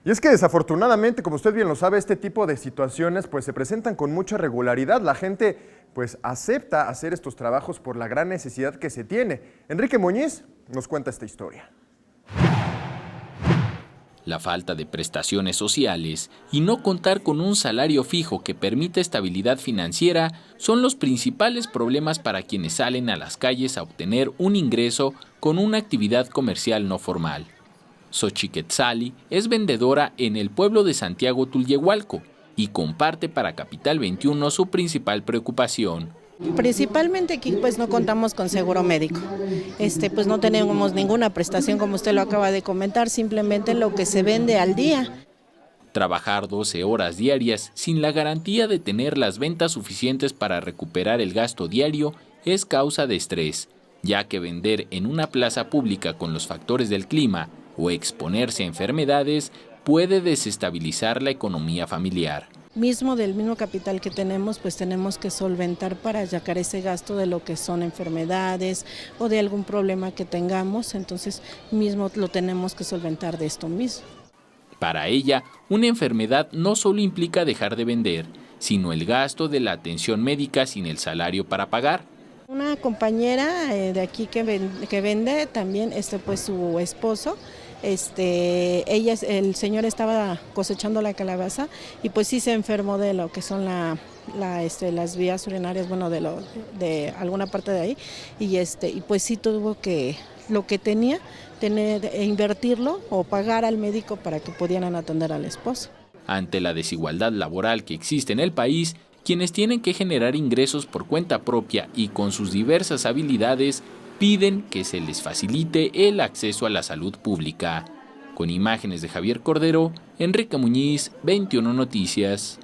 Y es que desafortunadamente, como usted bien lo sabe, este tipo de situaciones pues se presentan con mucha regularidad. La gente pues acepta hacer estos trabajos por la gran necesidad que se tiene. Enrique Muñiz nos cuenta esta historia. La falta de prestaciones sociales y no contar con un salario fijo que permita estabilidad financiera son los principales problemas para quienes salen a las calles a obtener un ingreso con una actividad comercial no formal. Xochitl Quetzali es vendedora en el pueblo de Santiago Tulyehualco y comparte para Capital 21 su principal preocupación. Principalmente aquí pues no contamos con seguro médico, pues no tenemos ninguna prestación como usted lo acaba de comentar, simplemente lo que se vende al día. Trabajar 12 horas diarias sin la garantía de tener las ventas suficientes para recuperar el gasto diario es causa de estrés, ya que vender en una plaza pública con los factores del clima o exponerse a enfermedades puede desestabilizar la economía familiar. Del mismo capital que tenemos, pues tenemos que solventar para sacar ese gasto de lo que son enfermedades o de algún problema que tengamos, entonces mismo lo tenemos que solventar de esto mismo. Para ella, una enfermedad no solo implica dejar de vender, sino el gasto de la atención médica sin el salario para pagar. Una compañera de aquí que vende también, pues su esposo, el señor estaba cosechando la calabaza y pues sí se enfermó de lo que son las vías urinarias, bueno, de alguna parte de ahí, y pues sí tuvo que, lo que tenía, invertirlo o pagar al médico para que pudieran atender al esposo. Ante la desigualdad laboral que existe en el país, quienes tienen que generar ingresos por cuenta propia y con sus diversas habilidades piden que se les facilite el acceso a la salud pública. Con imágenes de Javier Cordero, Enrique Muñiz, 21 Noticias.